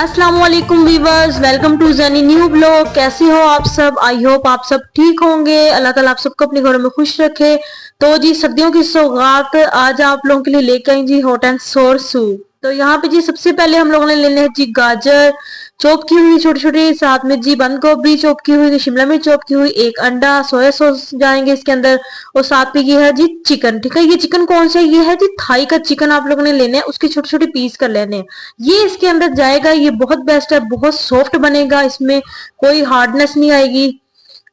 अस्सलाम वालेकुम viewers, welcome to जनी न्यू ब्लॉग। कैसे हो आप सब? आई होप आप सब ठीक होंगे। अल्लाह ताला आप सबको अपने घरों में खुश रखे। तो जी सर्दियों की सौगात आज आप लोगों के लिए लेके आई जी हॉट एंड सोर सूप। तो यहाँ पे जी सबसे पहले हम लोगों ने लेने हैं जी गाजर चॉप की हुई छोटी छोटी, साथ में जी बंद गोभी चॉप की हुई, शिमला मिर्च चॉप की हुई, एक अंडा, सोया सॉस जाएंगे इसके अंदर, और साथ में ये है जी चिकन। ठीक है, ये चिकन कौन सा है? ये है जी थाई का चिकन आप लोगों ने लेना है, उसके छोटे छोटे पीस कर लेने हैं। ये इसके अंदर जाएगा, ये बहुत बेस्ट है, बहुत सॉफ्ट बनेगा, इसमें कोई हार्डनेस नहीं आएगी।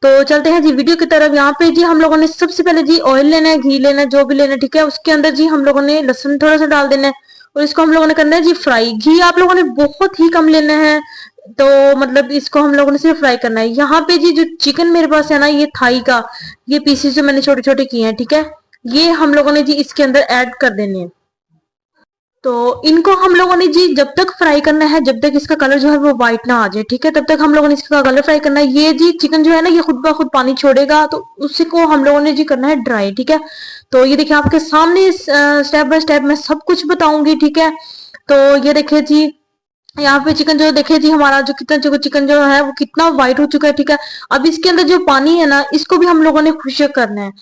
तो चलते हैं जी वीडियो की तरफ। यहाँ पे जी हम लोगों ने सबसे पहले जी ऑयल लेना है, घी लेना है, जो भी लेना है। ठीक है, उसके अंदर जी हम लोगों ने लहसुन थोड़ा सा डाल देना है और इसको हम लोगों ने करना है जी फ्राई। घी आप लोगों ने बहुत ही कम लेना है, तो मतलब इसको हम लोगों ने सिर्फ फ्राई करना है। यहाँ पे जी जो चिकन मेरे पास है ना, ये थाई का, ये पीसेस जो मैंने छोटे छोटे किए हैं, ठीक है, ये हम लोगों ने जी इसके अंदर ऐड कर देने हैं। तो इनको हम लोगों ने जी जब तक फ्राई करना है, जब तक इसका कलर जो है वो व्हाइट ना आ जाए, ठीक है, तब तक हम लोगों ने इसका कलर फ्राई करना है। ये जी चिकन जो है ना, ये खुद ब खुद पानी छोड़ेगा, तो उसी को हम लोगों ने जी करना है ड्राई। ठीक है, तो ये देखिए आपके सामने स्टेप बाय स्टेप मैं सब कुछ बताऊंगी। ठीक है, तो ये देखिए जी यहाँ पे चिकन जो देखिए जी हमारा जो कितना जो चिकन जो है वो कितना व्हाइट हो चुका है। ठीक है, अब इसके अंदर जो पानी है ना, इसको भी हम लोगों ने खुश्क करना है।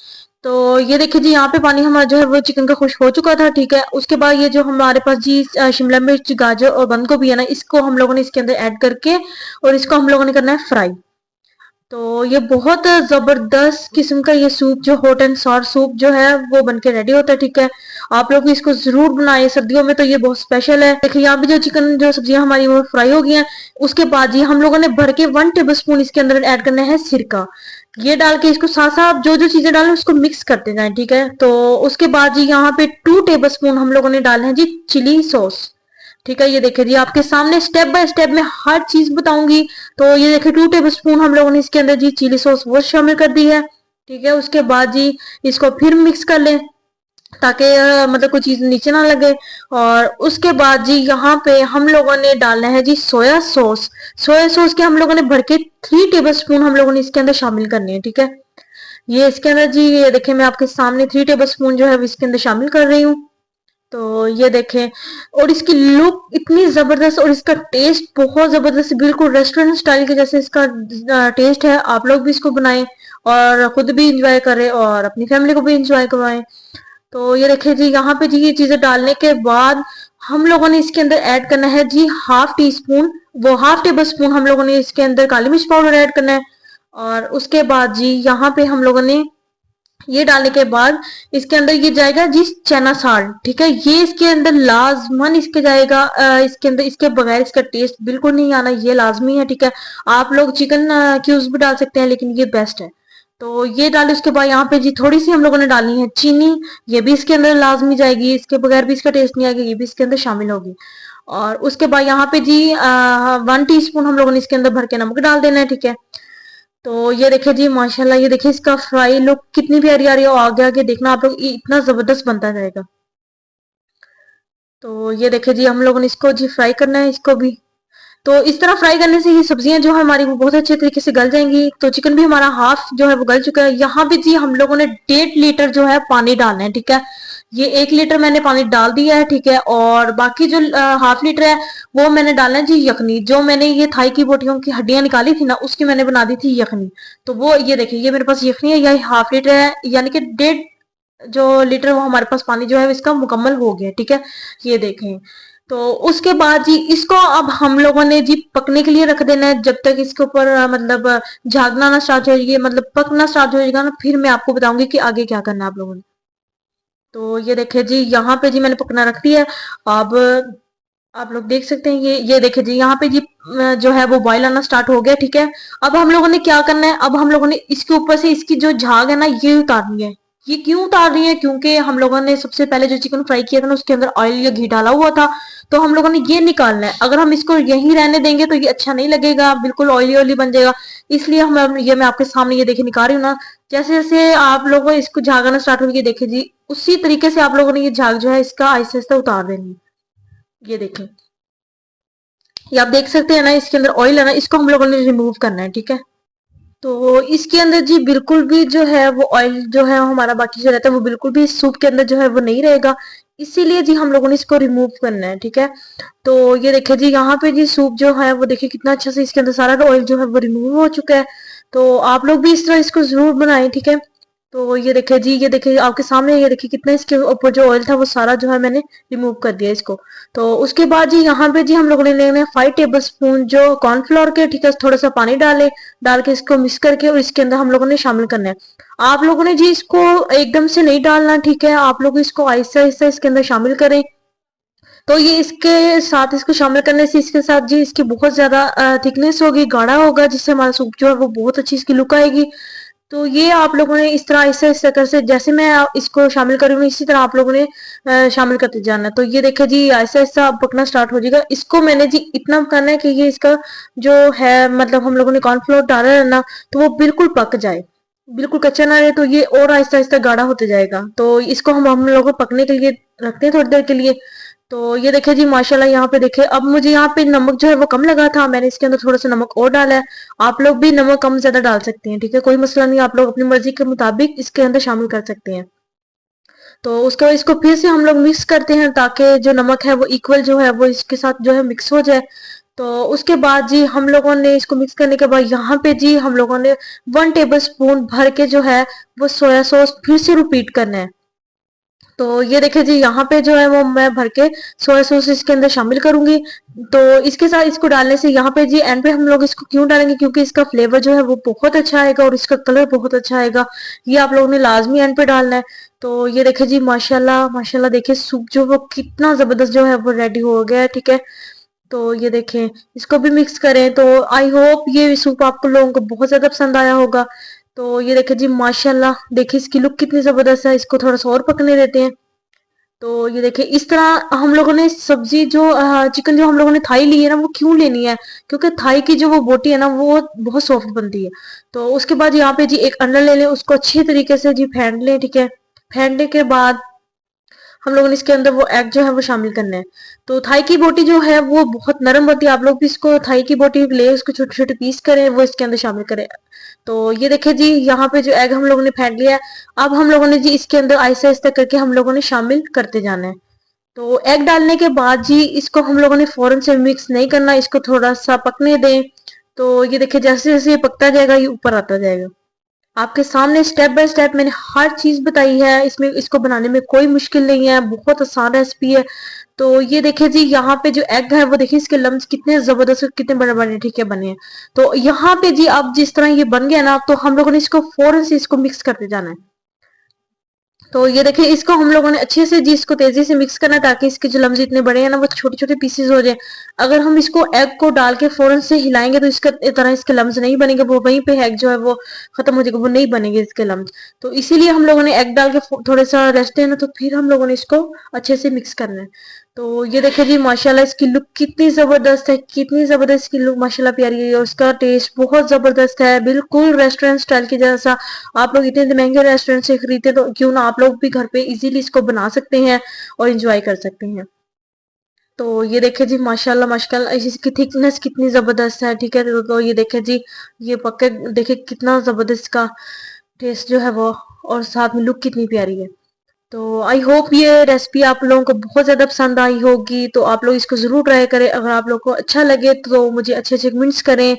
तो ये देखिए जी यहाँ पे पानी हमारा जो है वो चिकन का खुश्क हो चुका था। ठीक है, उसके बाद ये जो हमारे पास जी शिमला मिर्च, गाजर और बंद गोभी है ना, इसको हम लोगों ने इसके अंदर ऐड करके और इसको हम लोगों ने करना है फ्राई। तो ये बहुत जबरदस्त किस्म का ये सूप जो हॉट एंड सॉर सूप जो है वो बनके रेडी होता है। ठीक है, आप लोग इसको जरूर बनाएं सर्दियों में, तो ये बहुत स्पेशल है। देखिए यहाँ पे जो चिकन जो सब्जियां हमारी वो फ्राई हो गई हैं। उसके बाद ये हम लोगों ने भर के 1 टेबल स्पून इसके अंदर ऐड करना है सिरका। ये डाल के इसको साथ साथ जो जो चीजें डालें उसको मिक्स करते जाएं। ठीक है, तो उसके बाद जी यहाँ पे 2 टेबल स्पून हम लोगों ने डाले हैं जी चिली सॉस। ठीक है, ये देखिए जी आपके सामने स्टेप बाय स्टेप में हर चीज बताऊंगी। तो ये देखिए 2 टेबल स्पून हम लोगों ने इसके अंदर जी चिली सॉस वो शामिल कर दी है। ठीक है, उसके बाद जी इसको फिर मिक्स कर लें ताकि मतलब कोई चीज नीचे ना लगे। और उसके बाद जी यहाँ पे हम लोगों ने डालना है जी सोया सॉस। सोया सॉस के हम लोगों ने भर के 3 टेबल स्पून हम लोगों ने इसके अंदर शामिल करनी है। ठीक है, ये इसके अंदर जी ये देखिए मैं आपके सामने 3 टेबल स्पून जो है इसके अंदर शामिल कर रही हूँ। तो ये देखें, और इसकी लुक इतनी जबरदस्त और इसका टेस्ट बहुत जबरदस्त, बिल्कुल रेस्टोरेंट स्टाइल के जैसे इसका टेस्ट है। आप लोग भी इसको बनाएं और खुद भी इंजॉय करें और अपनी फैमिली को भी इंजॉय करवाएं। तो ये देखिए जी यहाँ पे जी ये चीजें डालने के बाद हम लोगों ने इसके अंदर ऐड करना है जी ½ टी स्पून, वो ½ टेबल स्पून हम लोगों ने इसके अंदर काली मिर्च पाउडर ऐड करना है। और उसके बाद जी यहाँ पे हम लोगों ने ये डालने के बाद इसके अंदर ये जाएगा जी चना साल्ट। ठीक है, ये इसके अंदर लाजमन इसके जाएगा, इसके अंदर इसके बगैर इसका टेस्ट बिल्कुल नहीं आना, ये लाजमी है। ठीक है, आप लोग चिकन क्यूब्स भी डाल सकते हैं, लेकिन ये बेस्ट है। तो ये डाले, उसके बाद यहाँ पे जी थोड़ी सी हम लोगों ने डालनी है चीनी, ये भी इसके अंदर लाजमी जाएगी, इसके बगैर भी इसका टेस्ट नहीं आएगा, ये भी इसके अंदर शामिल होगी। और उसके बाद यहाँ पे जी 1 टीस्पून हम लोगों ने इसके अंदर भर के नमक डाल देना है। ठीक है, तो ये देखिए जी माशाल्लाह, ये देखिए इसका फ्राई लुक कितनी प्यारी आ रही है, और आगे आगे देखना आप लोग, ये इतना जबरदस्त बनता जाएगा। तो ये देखिए जी हम लोगों ने इसको जी फ्राई करना है इसको भी। तो इस तरह फ्राई करने से ये सब्जियां जो है हमारी वो बहुत अच्छे तरीके से गल जाएंगी। तो चिकन भी हमारा हाफ जो है वो गल चुका है। यहाँ पे जी हम लोगों ने 1.5 लीटर जो है पानी डालना है। ठीक है, ये 1 लीटर मैंने पानी डाल दिया है। ठीक है, और बाकी जो ½ लीटर है वो मैंने डालना है जी यखनी, जो मैंने ये थाई की बोटियों की हड्डियां निकाली थी ना, उसकी मैंने बना दी थी यखनी। तो वो ये देखिए ये मेरे पास यखनी है, यही ½ लीटर है, यानी कि 1.5 लीटर वो हमारे पास पानी जो है इसका मुकम्मल हो गया। ठीक है, ये देखें। तो उसके बाद जी इसको अब हम लोगों ने जी पकने के लिए रख देना है, जब तक इसके ऊपर मतलब झागना ना स्टार्ट हो जाएगी, मतलब पकना स्टार्ट हो जाएगा ना, फिर मैं आपको बताऊंगी कि आगे क्या करना है आप लोगों ने। तो ये देखिए जी यहाँ पे जी मैंने पकना रख दिया है। अब आप लोग देख सकते हैं, ये देखिए जी यहाँ पे जी जो है वो बॉयल आना स्टार्ट हो गया। ठीक है, अब हम लोगों ने क्या करना है, अब हम लोगों ने इसके ऊपर से इसकी जो झाग है ना ये उतारनी है। ये क्यों उतार रही है? क्योंकि हम लोगों ने सबसे पहले जो चिकन फ्राई किया था ना, उसके अंदर ऑयल या घी डाला हुआ था, तो हम लोगों ने ये निकालना है। अगर हम इसको यहीं रहने देंगे तो ये अच्छा नहीं लगेगा, बिल्कुल ऑयली ऑयली बन जाएगा। इसलिए हम ये मैं आपके सामने ये देखिए निकाल रही हूँ ना, जैसे जैसे आप लोगों इसको झाग आना स्टार्ट होगी, देखिए जी उसी तरीके से आप लोगों ने ये झाग जो है इसका आहिस्ता आहिस्ता उतार देनी है। ये देखें, ये आप देख सकते हैं ना, इसके अंदर ऑयल है ना, इसको हम लोगों ने रिमूव करना है। ठीक है, तो इसके अंदर जी बिल्कुल भी जो है वो ऑयल जो है हमारा बाकी जो रहता है वो बिल्कुल भी इस सूप के अंदर जो है वो नहीं रहेगा। इसीलिए जी हम लोगों ने इसको रिमूव करना है, ठीक है। तो ये देखिए जी यहाँ पे जी सूप जो है वो देखिए कितना अच्छा से इसके अंदर सारा ऑयल जो है वो रिमूव हो चुका है। तो आप लोग भी इस तरह इसको जरूर बनाएं, ठीक है। तो ये देखिए जी, ये देखिए आपके सामने, ये देखिए कितना इसके ऊपर जो ऑयल था वो सारा जो है मैंने रिमूव कर दिया इसको। तो उसके बाद जी यहाँ पे जी हम लोगों ने लेने 5 टेबल स्पून जो कॉर्नफ्लोर के, ठीक है, थोड़ा सा पानी डाल के इसको मिक्स करके और इसके अंदर हम लोगों ने शामिल करना है। आप लोगों ने जी इसको एकदम से नहीं डालना, ठीक है, आप लोग इसको आहिस्ता आहिस्ता इसके अंदर शामिल करें। तो ये इसके साथ इसको शामिल करने से इसके साथ जी इसकी बहुत ज्यादा थिकनेस होगी, गाढ़ा होगा, जिससे हमारा सूप जो है वो बहुत अच्छी इसकी लुक आएगी। तो ये आप लोगों ने इस तरह इस तरह से जैसे मैं इसको शामिल कर रही हूँ इसी तरह आप लोगों ने शामिल करते जाना है। तो ये देखिए जी ऐसा ऐसा पकना स्टार्ट हो जाएगा। इसको मैंने जी इतना करना है कि ये इसका जो है मतलब हम लोगों ने कॉर्नफ्लोर डाला है ना, तो वो बिल्कुल पक जाए, बिल्कुल कच्चा ना रहे। तो ये और आहिस्ता आहिस्ता गाढ़ा होते जाएगा। तो इसको हम लोग पकने के लिए रखते हैं थोड़ी देर के लिए। तो ये देखिए जी माशाल्लाह, यहाँ पे देखिए अब मुझे यहाँ पे नमक जो है वो कम लगा था, मैंने इसके अंदर थोड़ा सा नमक और डाला है। आप लोग भी नमक कम ज्यादा डाल सकते हैं, ठीक है, कोई मसला नहीं, आप लोग अपनी मर्जी के मुताबिक इसके अंदर शामिल कर सकते हैं। तो उसके बाद इसको फिर से हम लोग मिक्स करते हैं ताकि जो नमक है वो इक्वल जो है वो इसके साथ जो है मिक्स हो जाए। तो उसके बाद जी हम लोगों ने इसको मिक्स करने के बाद यहाँ पे जी हम लोगों ने 1 टेबल स्पून भर के जो है वो सोया सॉस फिर से रिपीट करना है। तो ये देखिए जी यहाँ पे जो है वो मैं भर के सोया सॉस इसके अंदर शामिल करूंगी। तो इसके साथ इसको डालने से यहाँ पे जी एंड पे हम लोग इसको क्यों डालेंगे, क्योंकि इसका फ्लेवर जो है वो बहुत अच्छा आएगा और इसका कलर बहुत अच्छा आएगा। ये आप लोगों ने लाजमी एंड पे डालना है। तो ये देखिए जी माशाल्लाह माशाल्लाह, देखिए सूप जो वो कितना जबरदस्त जो है वो रेडी हो गया है, ठीक है। तो ये देखें, इसको भी मिक्स करें। तो आई होप ये सूप आपको लोगों को बहुत ज्यादा पसंद आया होगा। तो ये देखिए जी माशाल्लाह, देखिए इसकी लुक कितनी जबरदस्त है। इसको थोड़ा सा और पकने देते हैं। तो ये देखिए इस तरह हम लोगों ने सब्जी जो चिकन जो हम लोगों ने थाई ली है ना, वो क्यों लेनी है, क्योंकि थाई की जो वो बोटी है ना वो बहुत सॉफ्ट बनती है। तो उसके बाद यहाँ पे जी एक अंडा ले लें, उसको अच्छी तरीके से जी फेंट लें, ठीक है। फेंटने के बाद हम लोगों ने इसके अंदर वो एग जो है वो शामिल करना है। तो थाई की बोटी जो है वो बहुत नरम होती है, आप लोग भी इसको थाई की बोटी ले उसको छोटे छोटे पीस करें, वो इसके अंदर शामिल करें। तो ये देखिए जी यहाँ पे जो एग हम लोगों ने फेंट लिया है, अब हम लोगों ने जी इसके अंदर आहिस्ता आहिस्ता करके हम लोगों ने शामिल करते जाना है। तो एग डालने के बाद जी इसको हम लोगों ने फौरन से मिक्स नहीं करना, इसको थोड़ा सा पकने दें। तो ये देखिए जैसे जैसे ये पकता जाएगा ये ऊपर आता जाएगा। आपके सामने स्टेप बाय स्टेप मैंने हर चीज बताई है, इसमें इसको बनाने में कोई मुश्किल नहीं है, बहुत आसान रेसिपी है। तो ये देखिए जी यहाँ पे जो एग है वो देखिए इसके लम्स कितने जबरदस्त और कितने बड़े बड़े, ठीक है, बने हैं। तो यहाँ पे जी अब जिस तरह ये बन गया ना, तो हम लोगों ने इसको फौरन से इसको मिक्स करते जाना है। तो ये देखिए इसको हम लोगों ने अच्छे से जी इसको तेजी से मिक्स करना है ताकि इसके जो लम्स इतने बड़े हैं ना वो छोटे छोटे पीसेस हो जाए। अगर हम इसको एग को डाल के फौरन से हिलाएंगे तो इसका तरह इसके लम्स नहीं बनेंगे, वो वहीं पे एग जो है वो खत्म हो जाएगा, वो नहीं बनेंगे इसके लम्स। तो इसीलिए हम लोगों ने एग डाल के थोड़ा सा रेस्ट देना, तो फिर हम लोगों ने इसको अच्छे से मिक्स करना है। तो ये देखिए जी माशाल्लाह इसकी लुक कितनी जबरदस्त है, कितनी जबरदस्त इसकी लुक माशाल्लाह प्यारी है, और उसका टेस्ट बहुत जबरदस्त है, बिल्कुल रेस्टोरेंट स्टाइल के जैसा। आप लोग इतने महंगे रेस्टोरेंट से खरीदते तो क्यों ना आप लोग भी घर पे इजीली इसको बना सकते हैं और इंजॉय कर सकते हैं। तो ये देखिए जी माशाल्लाह माशाल्लाह इसकी थिकनेस कितनी जबरदस्त है, ठीक है। तो ये देखिए जी ये पक्के देखिए कितना जबरदस्त का टेस्ट जो है वो, और साथ में लुक कितनी प्यारी है। तो आई होप ये रेसिपी आप लोगों को बहुत ज़्यादा पसंद आई होगी। तो आप लोग इसको ज़रूर ट्राई करें, अगर आप लोग को अच्छा लगे तो मुझे अच्छे अच्छे कमेंट्स करें।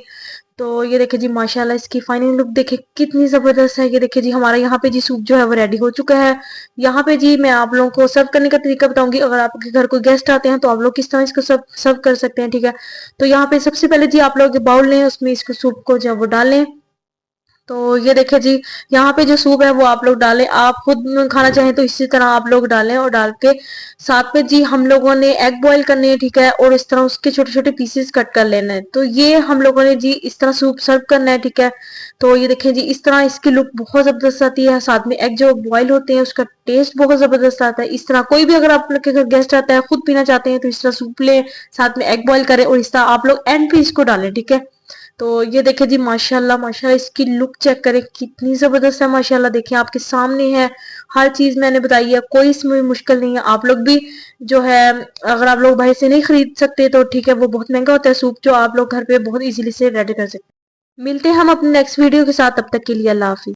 तो ये देखिए जी माशाल्लाह इसकी फाइनल लुक देखिए कितनी ज़बरदस्त है। ये देखिए जी हमारा यहाँ पे जी सूप जो है वो रेडी हो चुका है। यहाँ पे जी मैं आप लोगों को सर्व करने का तरीका बताऊंगी, अगर आपके घर कोई गेस्ट आते हैं तो आप लोग किस तरह इसको सर्व कर सकते हैं, ठीक है। तो यहाँ पे सबसे पहले जी आप लोग बाउल लें, उसमें इसको सूप को जो है वो डालें। तो ये देखिए जी यहाँ पे जो सूप है वो आप लोग डालें, आप खुद खाना चाहें तो इसी तरह आप लोग डालें, और डाल के साथ में जी हम लोगों ने एग बॉईल करने हैं, ठीक है, और इस तरह उसके छोटे छोटे पीसेस कट कर लेना है। तो ये हम लोगों ने जी इस तरह सूप सर्व करना है, ठीक है। तो ये देखिए जी इस तरह इसकी लुक बहुत जबरदस्त आती है, साथ में एग जो बॉईल होते हैं उसका टेस्ट बहुत जबरदस्त आता है। इस तरह कोई भी अगर आप लोग के घर गेस्ट आता है खुद पीना चाहते हैं तो इस तरह सूप ले, साथ में एग बॉईल करें और इस तरह आप लोग एंड पे इसको डालें, ठीक है। तो ये देखिए जी माशाल्लाह माशाल्लाह इसकी लुक चेक करें कितनी जबरदस्त है माशाल्लाह, देखिए आपके सामने है, हर चीज मैंने बताई है, कोई इसमें मुश्किल नहीं है। आप लोग भी जो है अगर आप लोग बाहर से नहीं खरीद सकते तो ठीक है, वो बहुत महंगा होता है सूप, जो आप लोग घर पे बहुत इजीली से रेडी कर सकते हैं। मिलते हैं हम अपने नेक्स्ट वीडियो के साथ, तब तक के लिए अल्लाह हाफिज।